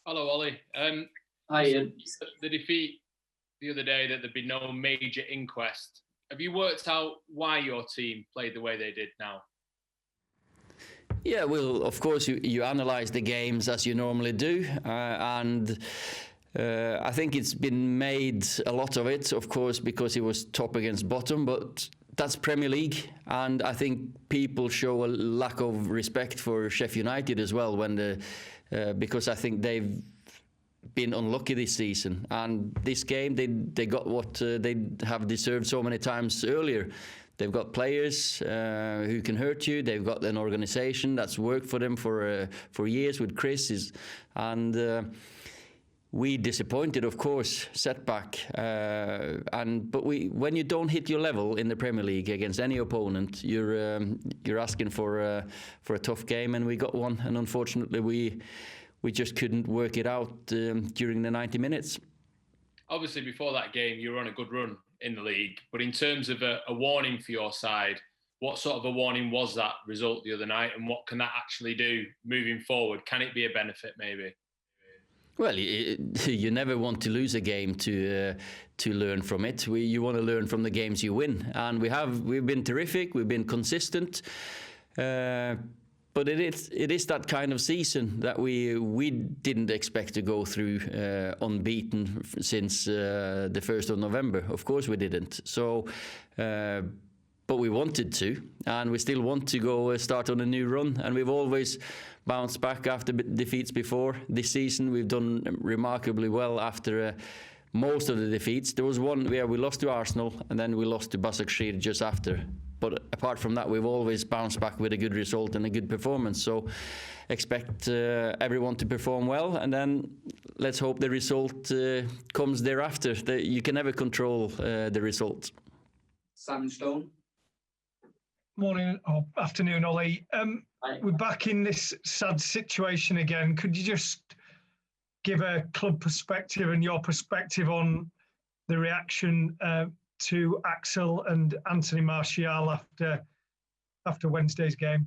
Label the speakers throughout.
Speaker 1: Hello, Ollie.
Speaker 2: Hi, Ian.
Speaker 1: The defeat the other day, that there'd be no major inquest. Have you worked out why your team played the way they did now?
Speaker 3: Yeah, well, of course, you analyze the games as you normally do, and I think it's been made a lot of it, of course, because it was top against bottom, but that's Premier League, and I think people show a lack of respect for Sheffield United as well because I think they've been unlucky this season, and this game they got what they have deserved so many times earlier. They've got players who can hurt you. They've got an organisation that's worked for them for years with Chris, and we disappointed, of course, setback. But when you don't hit your level in the Premier League against any opponent, you're asking for a tough game, and we got one. And unfortunately, we just couldn't work it out during the 90 minutes.
Speaker 1: Obviously, before that game, you were on a good run in the league. But in terms of a warning for your side, what sort of a warning was that result the other night, and what can that actually do moving forward? Can it be a benefit, maybe?
Speaker 3: Well, you never want to lose a game to learn from it. You want to learn from the games you win, and we've been terrific. We've been consistent, but it is that kind of season that we didn't expect to go through unbeaten since the 1st of November. Of course, we didn't. So. But we wanted to, and we still want to go start on a new run. And we've always bounced back after defeats before. This season, we've done remarkably well after most of the defeats. There was one where we lost to Arsenal, and then we lost to Başakşehir just after. But apart from that, we've always bounced back with a good result and a good performance. So expect everyone to perform well, and then let's hope the result comes thereafter. You can never control the result.
Speaker 2: Simon Stone.
Speaker 4: Morning or afternoon, Ollie. We're back in this sad situation again. Could you just give a club perspective and your perspective on the reaction to Axel and Anthony Martial after Wednesday's game?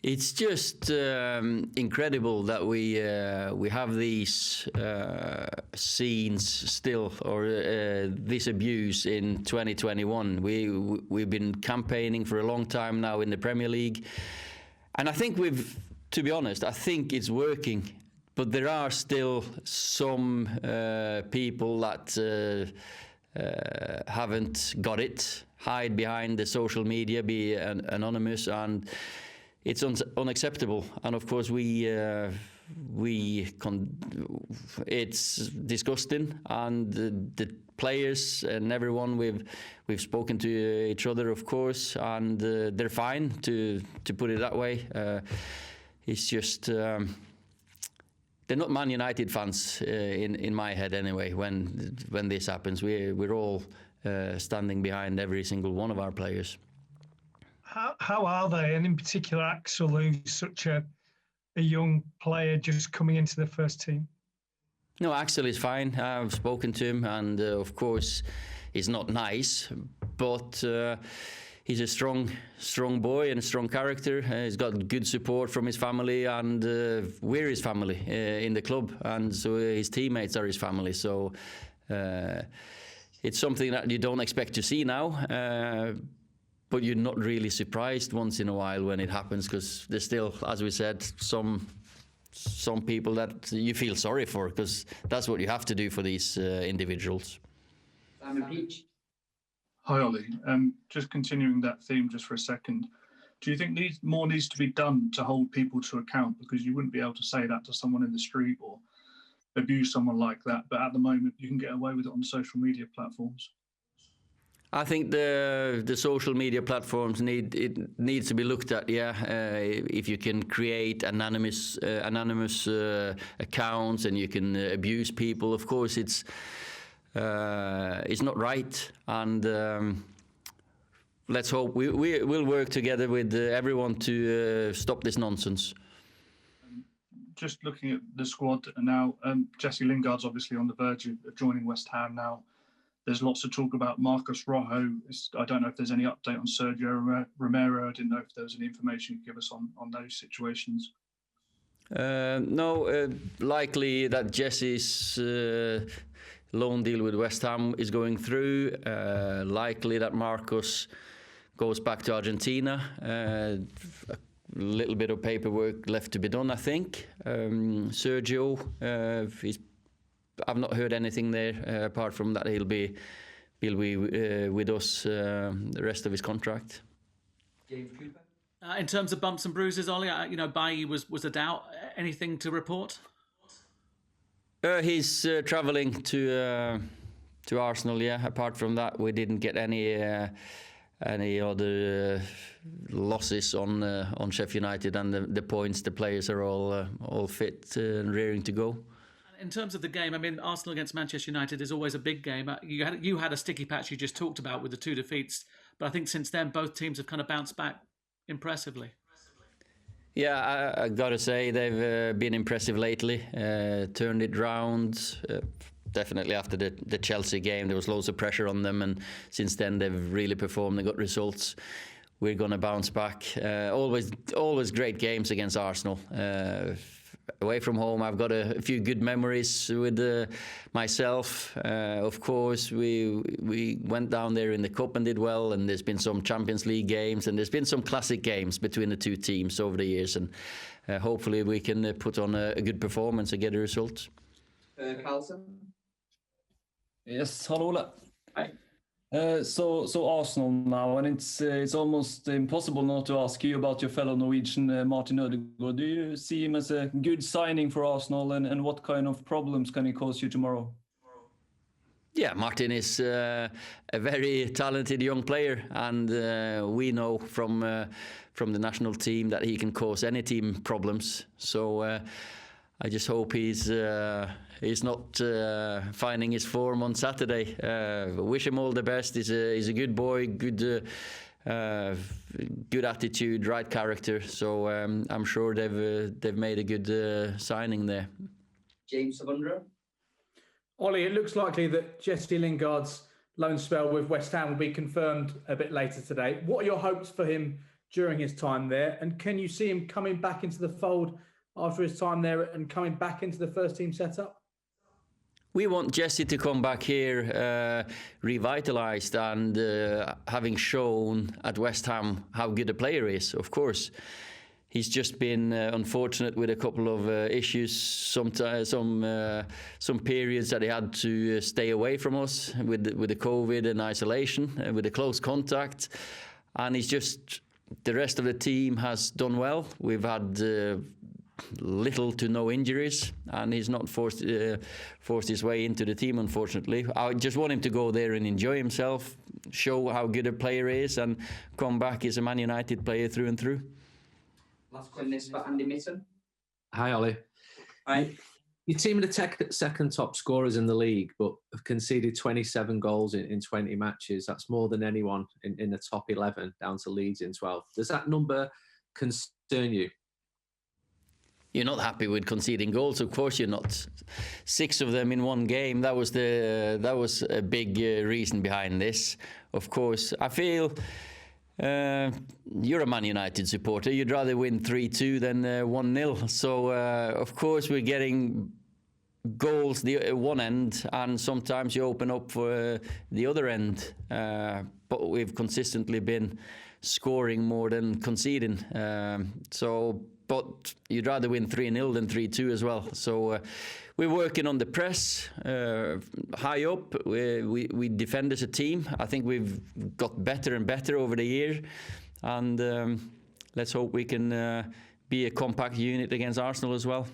Speaker 3: It's just incredible that we have these scenes still, or this abuse in 2021. We've been campaigning for a long time now in the Premier League, and I think to be honest, I think it's working. But there are still some people that haven't got it, hide behind the social media, be anonymous, and it's unacceptable. And of course, it's disgusting. And the players and everyone, we've spoken to each other, of course, and they're fine to put it that way. It's just they're not Man United fans in my head anyway. When this happens, we're all standing behind every single one of our players.
Speaker 4: How are they? And in particular, Axel, who's such a young player just coming into the first team?
Speaker 3: No, Axel is fine. I've spoken to him, and of course, he's not nice, but he's a strong boy and a strong character. He's got good support from his family, and we're his family in the club, and so his teammates are his family. So it's something that you don't expect to see now. But you're not really surprised once in a while when it happens, because there's still, as we said, some people that you feel sorry for, because that's what you have to do for these individuals.
Speaker 2: Simon Peach.
Speaker 5: Hi, Ollie. Just continuing that theme just for a second. Do you think more needs to be done to hold people to account? Because you wouldn't be able to say that to someone in the street or abuse someone like that. But at the moment, you can get away with it on social media platforms.
Speaker 3: I think the social media platforms needs to be looked at. Yeah, if you can create anonymous accounts and you can abuse people, of course it's not right. And let's hope we'll work together with everyone to stop this nonsense.
Speaker 5: Just looking at the squad now, Jesse Lingard's obviously on the verge of joining West Ham now. There's lots of talk about Marcos Rojo. I don't know if there's any update on Sergio Romero. I didn't know if there was any information you could give us on those situations.
Speaker 3: No, likely that Jesse's loan deal with West Ham is going through. Likely that Marcos goes back to Argentina. A little bit of paperwork left to be done, I think. Sergio, I've not heard anything there apart from that he'll be with us the rest of his contract.
Speaker 2: James Cooper.
Speaker 6: In terms of bumps and bruises, Ollie, Bailly was a doubt. Anything to report?
Speaker 3: He's travelling to Arsenal. Yeah. Apart from that, we didn't get any other losses on Sheffield United, and the points. The players are all fit and rearing to go.
Speaker 6: In terms of the game, I mean, Arsenal against Manchester United is always a big game. You had a sticky patch you just talked about with the 2 defeats, but I think since then both teams have kind of bounced back impressively.
Speaker 3: Yeah, I got to say they've been impressive lately. Turned it round. Definitely after the Chelsea game, there was loads of pressure on them, and since then they've really performed and got results. We're going to bounce back. Always great games against Arsenal. Away from home, I've got a few good memories with myself. Of course, we went down there in the Cup and did well, and there's been some Champions League games, and there's been some classic games between the two teams over the years, and hopefully we can put on a good performance and get a result.
Speaker 2: Carlson.
Speaker 7: Yes, hello, Ole.
Speaker 2: Hi.
Speaker 7: So Arsenal now, and it's almost impossible not to ask you about your fellow Norwegian Martin Ødegaard. Do you see him as a good signing for Arsenal, and what kind of problems can he cause you tomorrow?
Speaker 3: Yeah, Martin is a very talented young player, and we know from the national team that he can cause any team problems. So I just hope he's not finding his form on Saturday. Wish him all the best. He's a good boy, good attitude, right character. So I'm sure they've made a good signing there.
Speaker 2: James Savundra.
Speaker 8: Ollie, it looks likely that Jesse Lingard's loan spell with West Ham will be confirmed a bit later today. What are your hopes for him during his time there? And can you see him coming back into the fold after his time there and coming back into the first team setup?
Speaker 3: We want Jesse to come back here revitalised and having shown at West Ham how good a player is, of course. He's just been unfortunate with a couple of issues, some periods that he had to stay away from us with the COVID and isolation, with the close contact. And he's just, the rest of the team has done well. We've had little to no injuries, and he's not forced his way into the team, unfortunately. I just want him to go there and enjoy himself, show how good a player he is, and come back as a Man United player through and through.
Speaker 2: Last question is for Andy Mitten.
Speaker 9: Hi, Ollie.
Speaker 2: Hi.
Speaker 9: Your team are the second top scorers in the league, but have conceded 27 goals in 20 matches. That's more than anyone in the top 11, down to Leeds in 12. Does that number concern you?
Speaker 3: You're not happy with conceding goals, of course you're not. 6 of them in one game. That was a big reason behind this. Of course, I feel you're a Man United supporter. You'd rather win 3-2 than 1-0. So of course we're getting goals the one end, and sometimes you open up for the other end. But we've consistently been scoring more than conceding. But you'd rather win 3-0 than 3-2 as well. So we're working on the press high up. We defend as a team. I think we've got better and better over the year. And let's hope we can be a compact unit against Arsenal as well.